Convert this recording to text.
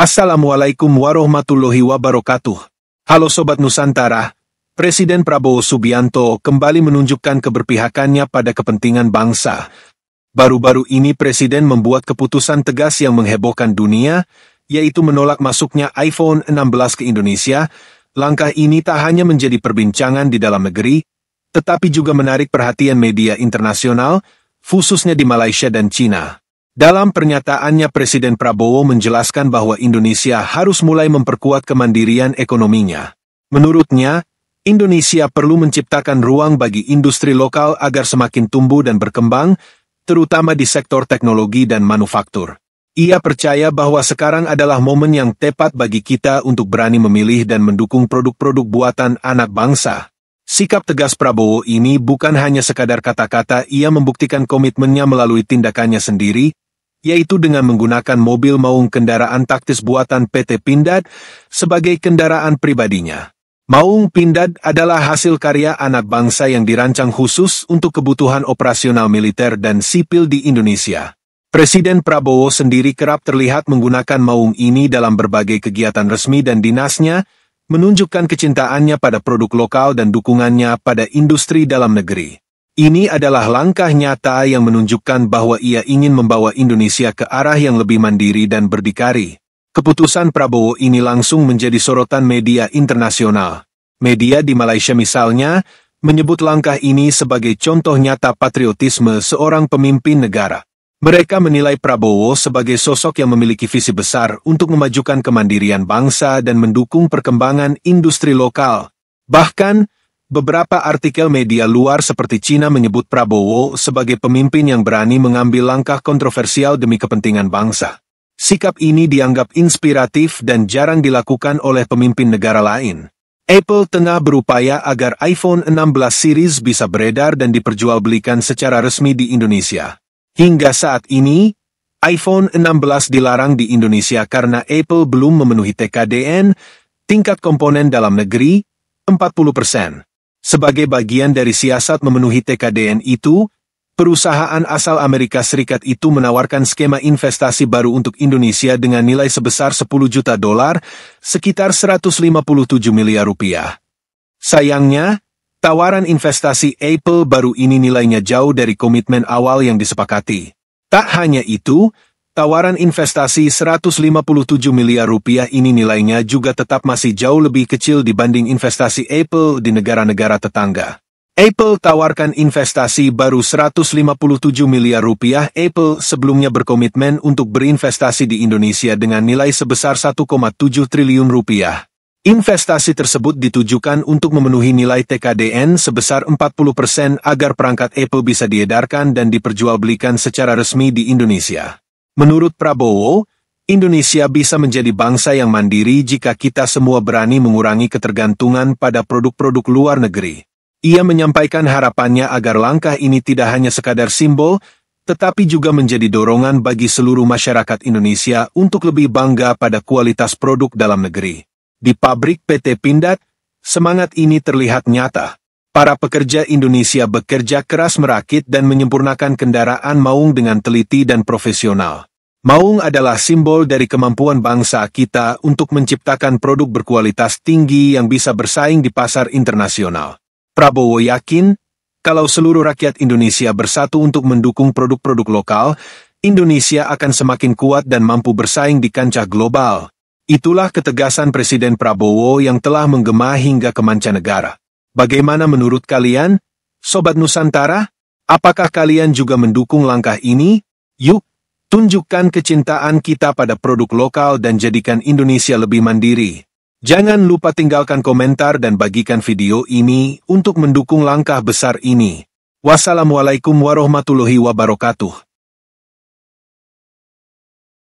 Assalamualaikum warahmatullahi wabarakatuh. Halo Sobat Nusantara, Presiden Prabowo Subianto kembali menunjukkan keberpihakannya pada kepentingan bangsa. Baru-baru ini Presiden membuat keputusan tegas yang menghebohkan dunia, yaitu menolak masuknya iPhone 16 ke Indonesia. Langkah ini tak hanya menjadi perbincangan di dalam negeri, tetapi juga menarik perhatian media internasional, khususnya di Malaysia dan China. Dalam pernyataannya Presiden Prabowo menjelaskan bahwa Indonesia harus mulai memperkuat kemandirian ekonominya. Menurutnya, Indonesia perlu menciptakan ruang bagi industri lokal agar semakin tumbuh dan berkembang, terutama di sektor teknologi dan manufaktur. Ia percaya bahwa sekarang adalah momen yang tepat bagi kita untuk berani memilih dan mendukung produk-produk buatan anak bangsa. Sikap tegas Prabowo ini bukan hanya sekadar kata-kata, ia membuktikan komitmennya melalui tindakannya sendiri, yaitu dengan menggunakan mobil maung kendaraan taktis buatan PT Pindad sebagai kendaraan pribadinya. Maung Pindad adalah hasil karya anak bangsa yang dirancang khusus untuk kebutuhan operasional militer dan sipil di Indonesia. Presiden Prabowo sendiri kerap terlihat menggunakan maung ini dalam berbagai kegiatan resmi dan dinasnya, menunjukkan kecintaannya pada produk lokal dan dukungannya pada industri dalam negeri. Ini adalah langkah nyata yang menunjukkan bahwa ia ingin membawa Indonesia ke arah yang lebih mandiri dan berdikari. Keputusan Prabowo ini langsung menjadi sorotan media internasional. Media di Malaysia misalnya, menyebut langkah ini sebagai contoh nyata patriotisme seorang pemimpin negara. Mereka menilai Prabowo sebagai sosok yang memiliki visi besar untuk memajukan kemandirian bangsa dan mendukung perkembangan industri lokal. Bahkan, beberapa artikel media luar seperti China menyebut Prabowo sebagai pemimpin yang berani mengambil langkah kontroversial demi kepentingan bangsa. Sikap ini dianggap inspiratif dan jarang dilakukan oleh pemimpin negara lain. Apple tengah berupaya agar iPhone 16 series bisa beredar dan diperjualbelikan secara resmi di Indonesia. Hingga saat ini, iPhone 16 dilarang di Indonesia karena Apple belum memenuhi TKDN, tingkat komponen dalam negeri, 40%. Sebagai bagian dari siasat memenuhi TKDN itu, perusahaan asal Amerika Serikat itu menawarkan skema investasi baru untuk Indonesia dengan nilai sebesar $10 juta, sekitar 157 miliar rupiah. Sayangnya, tawaran investasi Apple baru ini nilainya jauh dari komitmen awal yang disepakati. Tak hanya itu, tawaran investasi 157 miliar rupiah ini nilainya juga tetap masih jauh lebih kecil dibanding investasi Apple di negara-negara tetangga. Apple tawarkan investasi baru 157 miliar rupiah. Apple sebelumnya berkomitmen untuk berinvestasi di Indonesia dengan nilai sebesar 1,7 triliun rupiah. Investasi tersebut ditujukan untuk memenuhi nilai TKDN sebesar 40% agar perangkat Apple bisa diedarkan dan diperjualbelikan secara resmi di Indonesia. Menurut Prabowo, Indonesia bisa menjadi bangsa yang mandiri jika kita semua berani mengurangi ketergantungan pada produk-produk luar negeri. Ia menyampaikan harapannya agar langkah ini tidak hanya sekadar simbol, tetapi juga menjadi dorongan bagi seluruh masyarakat Indonesia untuk lebih bangga pada kualitas produk dalam negeri. Di pabrik PT Pindad, semangat ini terlihat nyata. Para pekerja Indonesia bekerja keras merakit dan menyempurnakan kendaraan maung dengan teliti dan profesional. Maung adalah simbol dari kemampuan bangsa kita untuk menciptakan produk berkualitas tinggi yang bisa bersaing di pasar internasional. Prabowo yakin, kalau seluruh rakyat Indonesia bersatu untuk mendukung produk-produk lokal, Indonesia akan semakin kuat dan mampu bersaing di kancah global. Itulah ketegasan Presiden Prabowo yang telah menggema hingga ke mancanegara. Bagaimana menurut kalian, Sobat Nusantara? Apakah kalian juga mendukung langkah ini? Yuk, tunjukkan kecintaan kita pada produk lokal dan jadikan Indonesia lebih mandiri. Jangan lupa tinggalkan komentar dan bagikan video ini untuk mendukung langkah besar ini. Wassalamualaikum warahmatullahi wabarakatuh.